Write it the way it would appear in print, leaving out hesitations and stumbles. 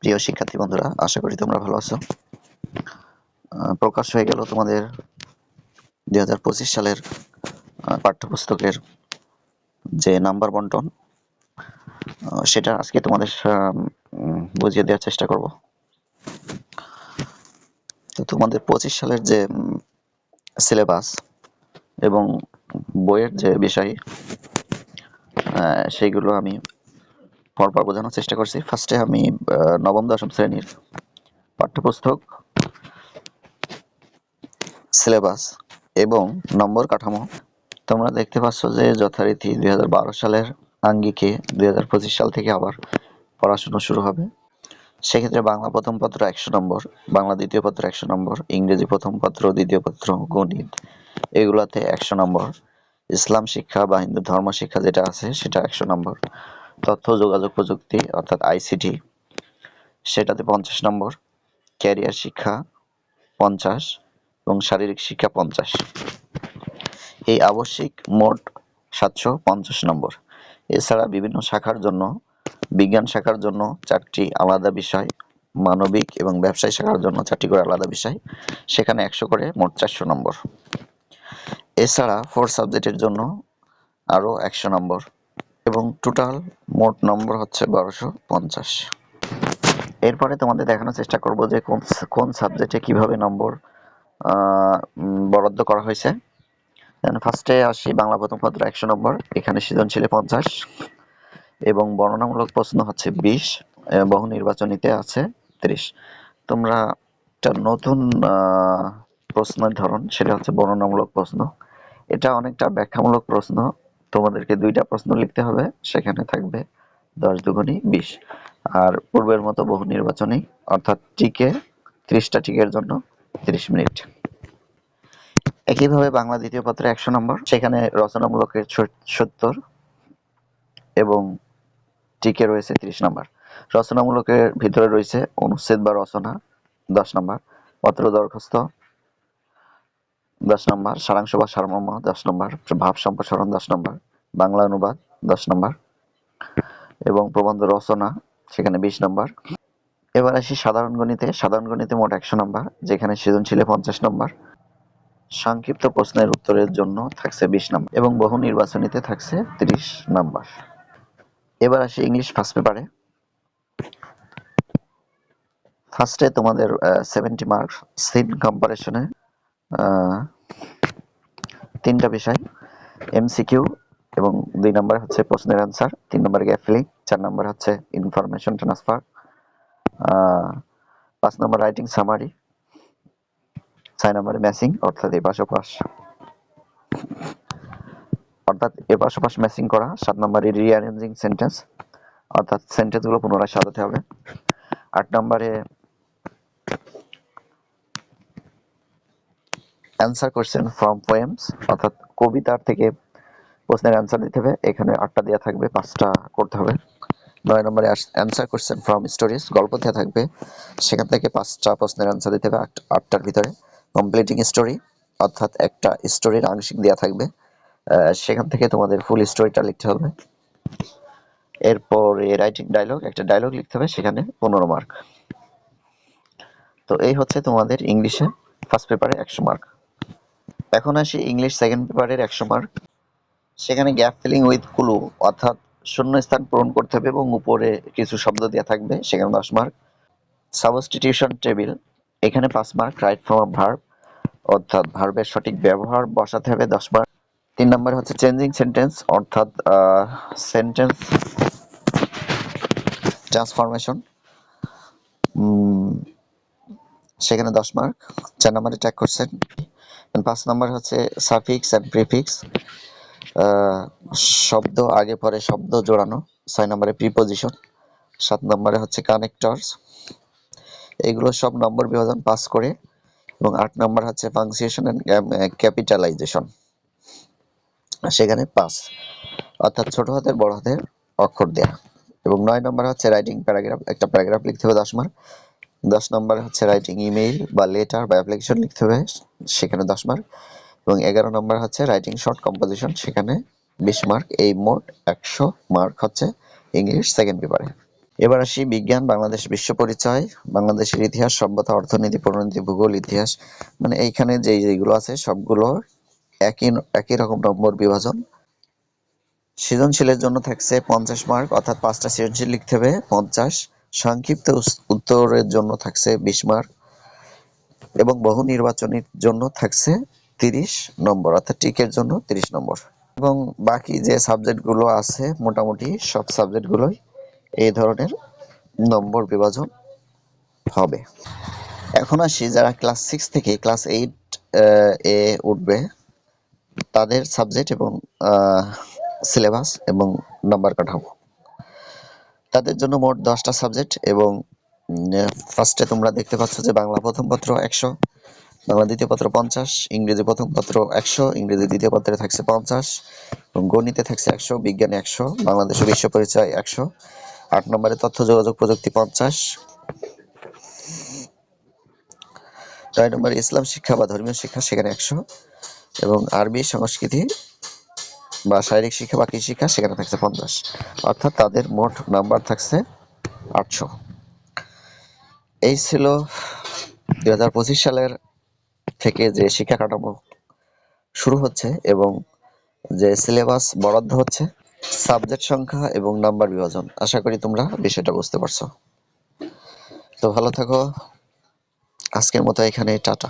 প্রিয় শিক্ষার্থী বন্ধুরা, আশা করি তোমরা ভালো আছো। প্রকাশ হয়ে গেল তোমাদের 2025 সালের পাঠ্যপুস্তকের যে নাম্বার বন্টন, সেটা আজকে তোমাদের বুঝিয়ে দেওয়ার চেষ্টা করব। তো তোমাদের 25 সালের যে সিলেবাস এবং বইয়ের যে বিষয়, সেইগুলো আমি পরপর বোঝানোর চেষ্টা করছি। ফার্স্টে আমি নবম দশম শ্রেণীর পাঠ্যপুস্তক, সিলেবাস এবং নম্বর কাঠামো তোমরা দেখতে পাচ্ছ যে যথারীতি 2012 সালের আঙ্গিকে 2025 সাল থেকে আবার পড়াশোনা শুরু হবে। সেক্ষেত্রে বাংলা প্রথম পত্র 100 নম্বর, বাংলা দ্বিতীয় পত্র 100 নম্বর, ইংরেজি প্রথম পত্র, দ্বিতীয় পত্র, গণিত এগুলাতে 100 নম্বর, ইসলাম শিক্ষা বা হিন্দু ধর্ম শিক্ষা যেটা আছে সেটা 100 নম্বর, তথ্য যোগাযোগ প্রযুক্তি অর্থাৎ আইসিটি সেটাতে 50 নম্বর, ক্যারিয়ার শিক্ষা 50 এবং শারীরিক শিক্ষা 50। এই আবশ্যিক মোট 750 নম্বর। এছাড়া বিভিন্ন শাখার জন্য, বিজ্ঞান শাখার জন্য 4টি আলাদা বিষয়, মানবিক এবং ব্যবসায় শাখার জন্য 4টি করে আলাদা বিষয়, সেখানে 100 করে মোট 400 নম্বর। এছাড়া 4 সাবজেক্টের জন্য আরও 100 নম্বর এবং টোটাল মোট নম্বর হচ্ছে 1250। এরপরে তোমাদের দেখানোর চেষ্টা করব যে কোন সাবজেক্টে কিভাবে নম্বর বরাদ্দ করা হয়েছে। ফার্স্টে আসি বাংলা প্রথম পত্র 100 নম্বর, এখানে সৃজনশীলে 50 এবং বর্ণনামূলক প্রশ্ন হচ্ছে 20, বহু নির্বাচনীতে আছে 30। তোমরা একটা নতুন প্রশ্নের ধরন, সেটা হচ্ছে বর্ণনামূলক প্রশ্ন। এটা অনেকটা ব্যাখ্যামূলক প্রশ্ন। তোমাদেরকে 2টা প্রশ্ন লিখতে হবে, সেখানে থাকবে 10 দুগুণী 20। আর পূর্বের মতো বহু নির্বাচনী অর্থাৎ টিকে 30টা টিকের জন্য 30 মিনিট। একইভাবে বাংলা দ্বিতীয় পত্রে 100 নম্বর, সেখানে রচনামূলকের 70 এবং টিকে রয়েছে 30 নম্বর। রচনামূলকের ভিতরে রয়েছে অনুচ্ছেদ বা রচনা 10 নম্বর, পত্র দরখাস্ত 10 নম্বর, সারাংশ বা সারমর্ম 10 নম্বর, ভাব সম্প্রসারণ 10 নম্বর, বাংলা অনুবাদ 10 নম্বর এবং প্রবন্ধ রচনা সেখানে 20 নম্বর। এবার আসি সাধারণ গণিতে। সাধারণ গণিতে মোট 100 নম্বর, যেখানে সৃজনশীলে 50 নম্বর, সংক্ষিপ্ত প্রশ্নের উত্তরের জন্য থাকছে 20 নম্বর এবং বহু নির্বাচনীতে থাকছে 30 নম্বর। এবার আসি ইংলিশ ফার্স্ট পেপারে। ফার্স্টে তোমাদের 70 মার্কস সিন কম্পারেশনে 3টা বিষয়, এমসিকিউ এবং 2 নম্বরে হচ্ছে প্রশ্নের অ্যান্সার, 3 নম্বরে গ্যাপ ফিলিং, 4 নম্বরে হচ্ছে ইনফরমেশন ট্রান্সফার, 5 নম্বর রাইটিং সামারি, 6 নম্বরে ম্যাচিং অর্থাৎ এপাশ ওপাশ ম্যাচিং করা, 7 নম্বরে রিঅ্যারেঞ্জিং সেন্টেন্স অর্থাৎ সেন্টেন্সগুলো পুনরায় সাজাতে হবে, 8 নম্বরে অ্যান্সার কোয়েশ্চেন ফ্রম পোয়েমস অর্থাৎ কবিতার থেকে প্রশ্নের অ্যান্সার দিতে হবে, এখানে 8টা দেওয়া থাকবে, 5টা করতে হবে। 9 নম্বরে অ্যান্সার কোয়েশ্চেন ফ্রম স্টোরিজ, গল্প দেওয়া থাকবে, সেখান থেকে 5টা প্রশ্নের অ্যান্সার দিতে হবে 8টার ভিতরে। কমপ্লিটিং স্টোরি অর্থাৎ একটা স্টোরির আংশিক দেওয়া থাকবে, সেখান থেকে তোমাদের ফুল স্টোরিটা লিখতে হবে। এরপরে রাইটিং ডায়লগ, একটা ডায়লগ লিখতে হবে, সেখানে 15 মার্ক। তো এই হচ্ছে তোমাদের ইংলিশে ফার্স্ট পেপারে 100 মার্ক। এখন আসি ইংলিশ সেকেন্ড পেপারের 100 মার্ক। সেখানে গ্যাপ ফিলিং উইথ ক্লু অর্থাৎ শূন্য স্থান পূরণ করতে হবে এবং উপরে কিছু শব্দ দেওয়া থাকবে, সেখানে 10 মার্ক। সাবস্টিটিউশন টেবিল, এখানে 5 mark. Right form of verb অর্থাৎ ভার্বের সঠিক ব্যবহার বসাতে হবে, 10 মার্ক। 3 নম্বরে হচ্ছে চেঞ্জিং সেন্টেন্স অর্থাৎ সেন্টেন্স ট্রান্সফরমেশন, সেখানে 10 মার্ক। 4 নম্বরে ট্যাগ কোশ্চেন। 5 নম্বর হচ্ছে সাফিক্স অ্যান্ড প্রিফিক্স, শব্দ আগে পরে শব্দ জোড়ানো। 6 নম্বরে প্রিপোজিশন। 7 নম্বরে হচ্ছে কানেক্টরস, এগুলো সব নম্বর বিভাজন পাস করে। এবং 8 নম্বর হচ্ছে পাংচুয়েশন এন্ড ক্যাপিটালাইজেশন, সেখানে 5 অর্থাৎ ছোট হাতের বড় হাতের অক্ষর দেয়া। এবং 9 নম্বর হচ্ছে রাইটিং প্যারাগ্রাফ, একটা প্যারাগ্রাফ লিখতে হবে, 10 মার্ক। 10 নম্বরে হচ্ছে রাইটিং ইমেইল বা লেটার বা অ্যাপ্লিকেশন লিখতে হবে, সেখানে 10 মার্ক। এবং 11 নম্বর হচ্ছে রাইটিং শর্ট কম্পোজিশন, সেখানে 20 মার্ক। এই মোট 100 মার্ক হচ্ছে ইংলিশ সেকেন্ড পেপারে। এবার আসি বিজ্ঞান, বাংলাদেশ, বিশ্ব পরিচয়, বাংলাদেশের ইতিহাস, সভ্যতা, অর্থনীতি, পরিণতি, ভূগোল, ইতিহাস। মানে এইখানে যেগুলো আছে সবগুলো একই একই রকম নম্বর বিভাজন। সৃজনশীলের জন্য থাকছে 50 মার্ক, অর্থাৎ 5টা সৃজনশীল লিখতে হবে 50। সংক্ষিপ্ত উত্তরের জন্য থাকছে 20 মার্ক এবং বহু নির্বাচনীর জন্য থাকছে 30 নম্বর, অর্থাৎ টিকের জন্য 30 নম্বর। এবং বাকি যে সাবজেক্টগুলো আছে মোটামুটি সব সাবজেক্টগুলোই এই ধরনের নম্বর বিভাজন হবে। এখন আসি যারা ক্লাস 6 থেকে ক্লাস 8 এ উঠবে তাদের সাবজেক্ট এবং সিলেবাস এবং নাম্বার কাঠামো। তাদের জন্য মোট 10টা সাবজেক্ট এবং ফার্স্টে তোমরা দেখতে পাচ্ছ যে বাংলা প্রথম পত্র 100, বাংলা দ্বিতীয় পত্র 50, ইংরেজি প্রথম পত্র 100, ইংরেজি দ্বিতীয় পত্রে থাকছে 50 এবং গণিতে থাকছে 100, বিজ্ঞানে 100, বাংলাদেশ ও বিশ্ব পরিচয় 100, 8 নম্বরে তথ্য যোগাযোগ প্রযুক্তি 50, 9 নম্বরে ইসলাম শিক্ষা বা ধর্মীয় শিক্ষা সেখানে 100 এবং আরবি সংস্কৃতি বা শারীরিক শিক্ষা বা কৃষি শিক্ষা সেখানে থাকছে 50, অর্থাৎ তাদের মোট নাম্বার থাকছে 800। এই ছিল 2025 সালের থেকে যে শিক্ষা কাঠামো শুরু হচ্ছে এবং যে সিলেবাস বরাদ্দ হচ্ছে, সাবজেক্ট সংখ্যা এবং নাম্বার বিভাজন। আশা করি তোমরা বিষয়টা বুঝতে পারছো। তো ভালো থাকো, আজকের মতো এখানে টাটা।